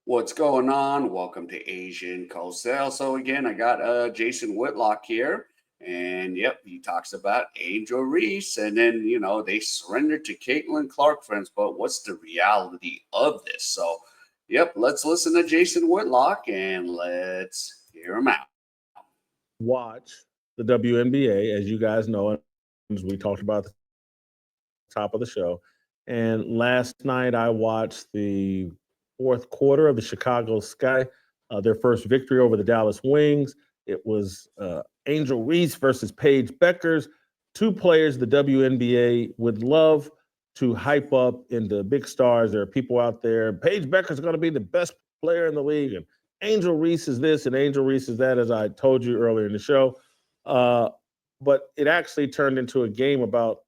What's going on? Welcome to Asian Cosell. So again, I got Jason Whitlock here, and yep, he talks about Angel Reese, and then they surrendered to Caitlin Clark, friends. But what's the reality of this? So, yep, let's listen to Jason Whitlock and let's hear him out. Watch the WNBA, as you guys know, as we talked about at the top of the show. And last night I watched the fourth quarter of the Chicago Sky, their first victory over the Dallas Wings. It was Angel Reese versus Paige Beckers, two players the WNBA would love to hype up into big stars. There are people out there. Paige Beckers is going to be the best player in the league, and Angel Reese is this and Angel Reese is that, as I told you earlier in the show. But it actually turned into a game about,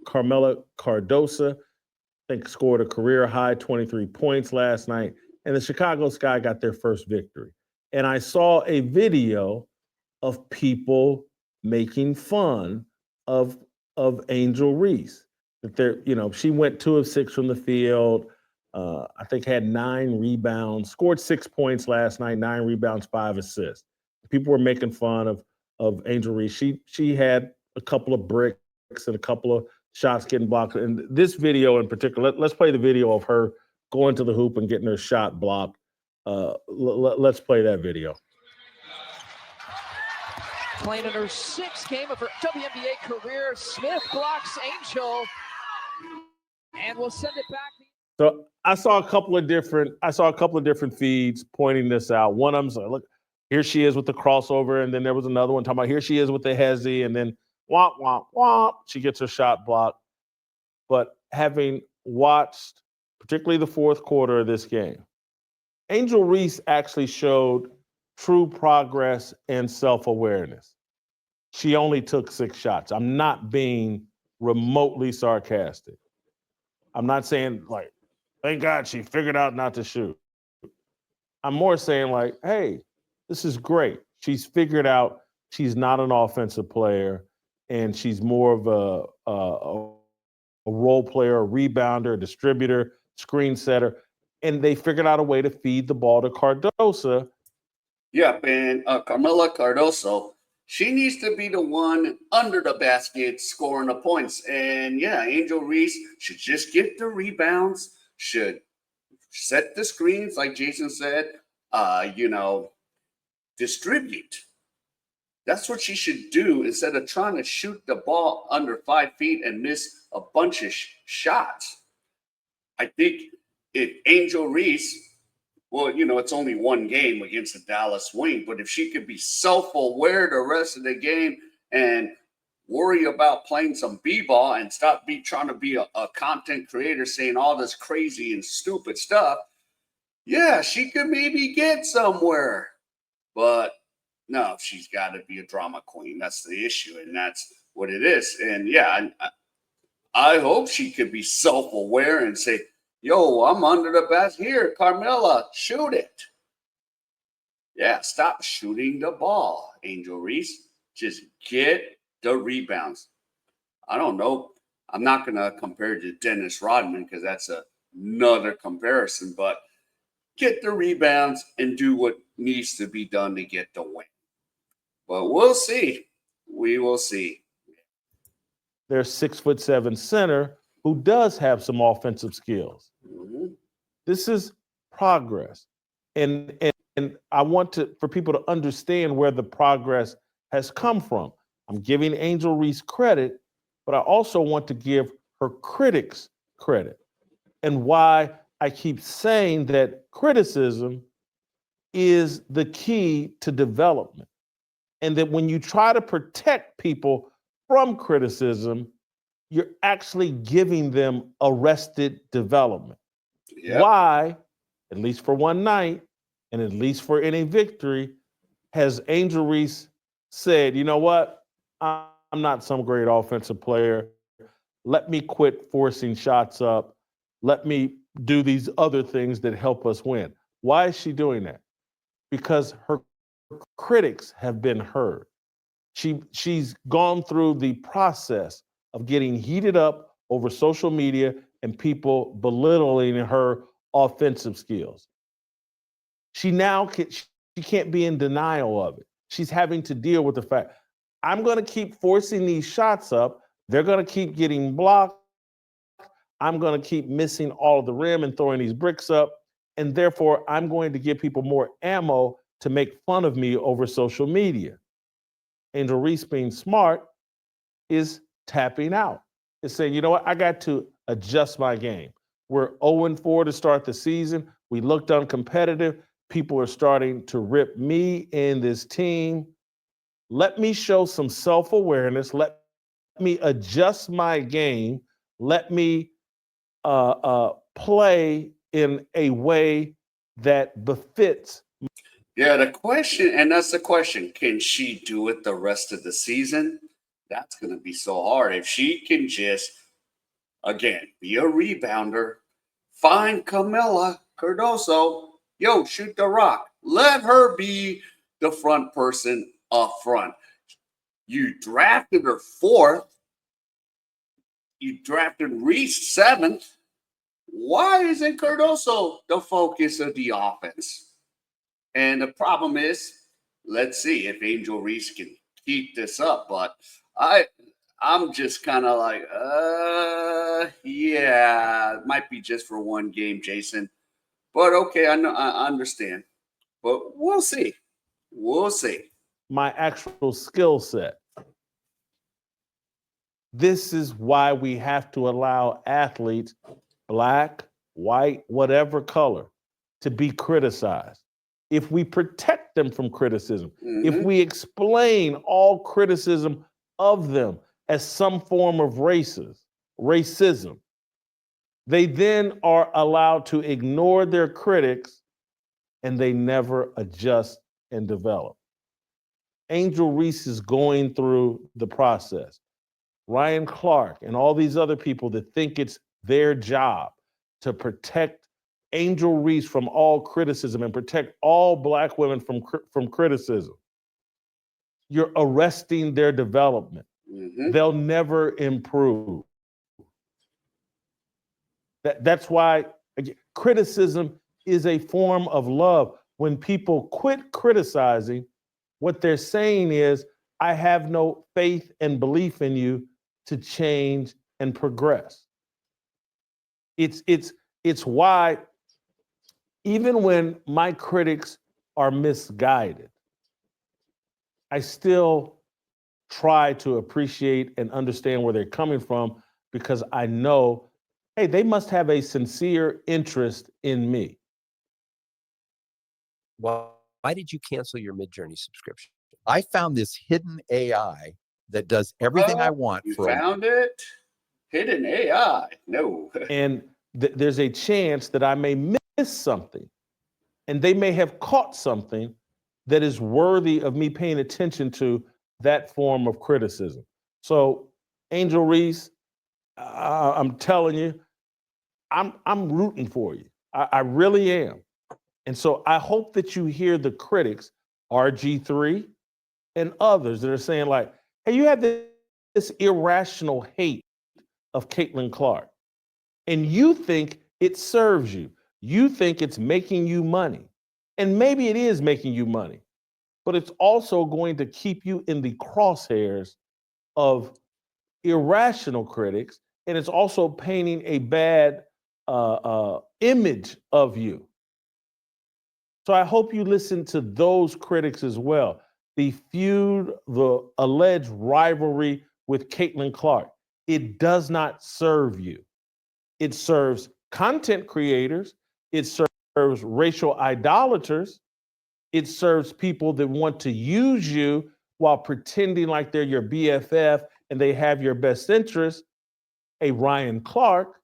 Carmela Cardosa, I think, scored a career high 23 points last night, and the Chicago Sky got their first victory. And I saw a video of people making fun of Angel Reese. That she went 2 of 6 from the field. I think had 9 rebounds, scored 6 points last night, 9 rebounds, 5 assists. People were making fun of Angel Reese. She had a couple of bricks and a couple of shots getting blocked. And this video in particular, let's play the video of her going to the hoop and getting her shot blocked. Let's play that video. Playing in her 6th game of her WNBA career, Smith blocks Angel and will send it back. So I saw a couple of different feeds pointing this out. One of them said, look, here she is with the crossover, and then there was another one talking about here she is with the hezzy, and then womp, womp, womp, she gets her shot blocked. But having watched particularly the fourth quarter of this game, Angel Reese actually showed true progress and self-awareness. She only took 6 shots. I'm not being remotely sarcastic. I'm not saying, like, thank God she figured out not to shoot. I'm more saying, like, hey, this is great. She's figured out she's not an offensive player, and she's more of a role player, a rebounder, a distributor, screen setter, and they figured out a way to feed the ball to Cardosa. Yep, and Carmela Cardoso, she needs to be the one under the basket scoring the points. And yeah, Angel Reese should just get the rebounds, should set the screens, like Jason said, distribute. That's what she should do instead of trying to shoot the ball under 5 feet and miss a bunch of shots. I think if Angel Reese, well, it's only one game against the Dallas Wing, but if she could be self-aware the rest of the game and worry about playing some b-ball and stop trying to be a content creator saying all this crazy and stupid stuff, yeah, she could maybe get somewhere. But no, she's got to be a drama queen. That's the issue, and that's what it is. And yeah, I hope she could be self-aware and say, yo, I'm under the basket. Here, Carmela, shoot it. Yeah, stop shooting the ball, Angel Reese. Just get the rebounds. I don't know. I'm not going to compare to Dennis Rodman because that's another comparison, but get the rebounds and do what needs to be done to get the win. But we'll see. We will see. Their 6'7" center who does have some offensive skills. Mm-hmm. This is progress. And I want for people to understand where the progress has come from. I'm giving Angel Reese credit, but I also want to give her critics credit. And why I keep saying that criticism is the key to development. And that when you try to protect people from criticism, you're actually giving them arrested development. Yep. Why, at least for one night, and at least for any victory, has Angel Reese said, you know what? I'm not some great offensive player. Let me quit forcing shots up. Let me do these other things that help us win. Why is she doing that? Because her critics have been heard. She's gone through the process of getting heated up over social media and people belittling her offensive skills. She now she can't be in denial of it. She's having to deal with the fact, I'm going to keep forcing these shots up. They're going to keep getting blocked. I'm going to keep missing all of the rim and throwing these bricks up. And therefore, I'm going to give people more ammo to make fun of me over social media. Angel Reese, being smart, is tapping out. Is saying, you know what, I got to adjust my game. We're 0-4 to start the season. We looked uncompetitive. People are starting to rip me and this team. Let me show some self-awareness. Let me adjust my game. Let me play in a way that befits. Yeah, the question, and that's the question, can she do it the rest of the season? That's going to be so hard. If she can just, again, be a rebounder, find Camila Cardoso, yo, shoot the rock. Let her be the front person up front. You drafted her 4th. You drafted Reese 7th. Why isn't Cardoso the focus of the offense? And the problem is, let's see if Angel Reese can keep this up. But I'm just kind of like, yeah, it might be just for one game, Jason. But okay, I know, I understand. But we'll see. We'll see. My actual skill set. This is why we have to allow athletes, black, white, whatever color, to be criticized. If we protect them from criticism, if we explain all criticism of them as some form of racism, they then are allowed to ignore their critics and they never adjust and develop. Angel Reese is going through the process. Ryan Clark and all these other people that think it's their job to protect Angel Reese from all criticism and protect all black women from criticism. You're arresting their development. They'll never improve. That's why criticism is a form of love. When people quit criticizing, what they're saying is, I have no faith and belief in you to change and progress. It's why, even when my critics are misguided, I still try to appreciate and understand where they're coming from, because I know, hey, they must have a sincere interest in me. Why did you cancel your Midjourney subscription? I found this hidden AI that does everything I want. You found it? Hidden AI? No. And there's a chance that I may miss something, and they may have caught something that is worthy of me paying attention to that form of criticism. So, Angel Reese, I'm telling you, I'm rooting for you. I really am. And so I hope that you hear the critics, RG3 and others, that are saying like, hey, you have this irrational hate of Caitlin Clark, and you think it serves you. You think it's making you money. And maybe it is making you money, but it's also going to keep you in the crosshairs of irrational critics, and it's also painting a bad image of you. So I hope you listen to those critics as well. The feud, the alleged rivalry with Caitlin Clark, it does not serve you. It serves content creators. It serves racial idolaters. It serves people that want to use you while pretending like they're your BFF and they have your best interest. A Ryan Clark,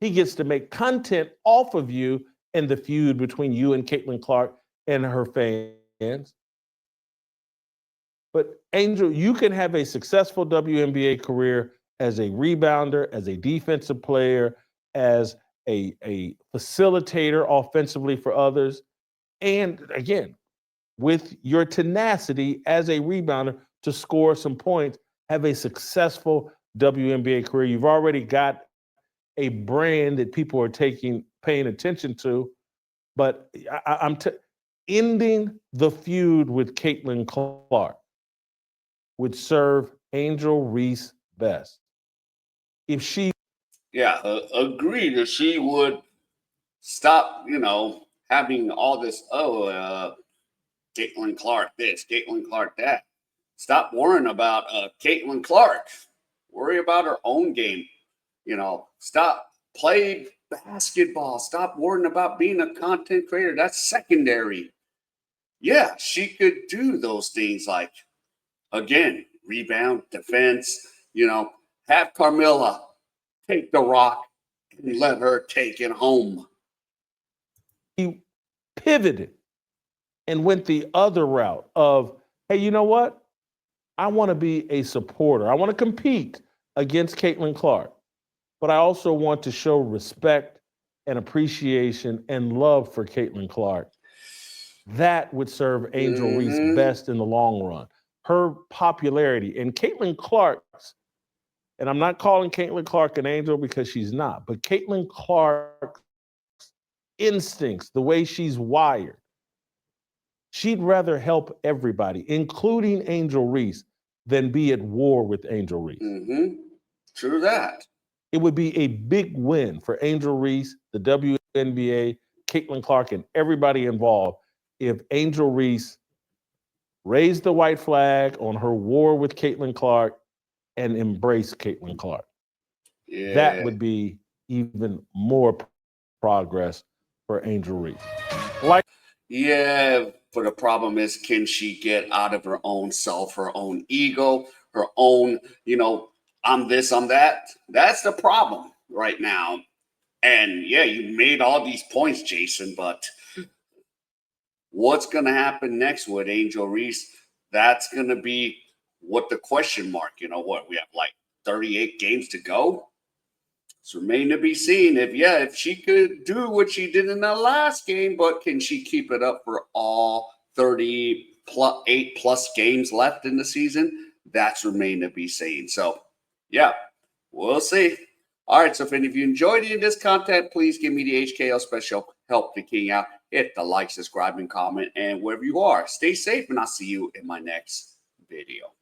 he gets to make content off of you and the feud between you and Caitlin Clark and her fans. But Angel, you can have a successful WNBA career as a rebounder, as a defensive player, as a facilitator offensively for others, and again, with your tenacity as a rebounder to score some points, have a successful WNBA career. You've already got a brand that people are paying attention to. But ending the feud with Caitlin Clark would serve Angel Reese best. If she, agreed that she would stop, having all this, Caitlin Clark this, Caitlin Clark that. Stop worrying about Caitlin Clark. Worry about her own game. Stop playing basketball. Stop worrying about being a content creator. That's secondary. Yeah, she could do those things like, again, rebound, defense, have Carmilla take the rock and let her take it home. he pivoted and went the other route of, hey, you know what? I want to be a supporter. I want to compete against Caitlin Clark, but I also want to show respect and appreciation and love for Caitlin Clark. That would serve Angel Reese best in the long run. Her popularity and Caitlin Clark's, and I'm not calling Caitlin Clark an angel because she's not, but Caitlin Clark's instincts, the way she's wired, she'd rather help everybody, including Angel Reese, than be at war with Angel Reese. True that. It would be a big win for Angel Reese, the WNBA, Caitlin Clark, and everybody involved if Angel Reese raised the white flag on her war with Caitlin Clark and embraced Caitlin Clark. Yeah. That would be even more progress for Angel Reese. Yeah, but the problem is, can she get out of her own self, her own ego, her own, I'm this, I'm that? That's the problem right now. And yeah, you made all these points, Jason, but what's going to happen next with Angel Reese? That's going to be what the question mark, we have like 38 games to go. It's remain to be seen if she could do what she did in the last game, but can she keep it up for all 38 plus games left in the season? That's remain to be seen. So, yeah, we'll see. All right, so if any of you enjoyed any of this content, please give me the HKL special help the king out. Hit the like, subscribe, and comment, and wherever you are, stay safe, and I'll see you in my next video.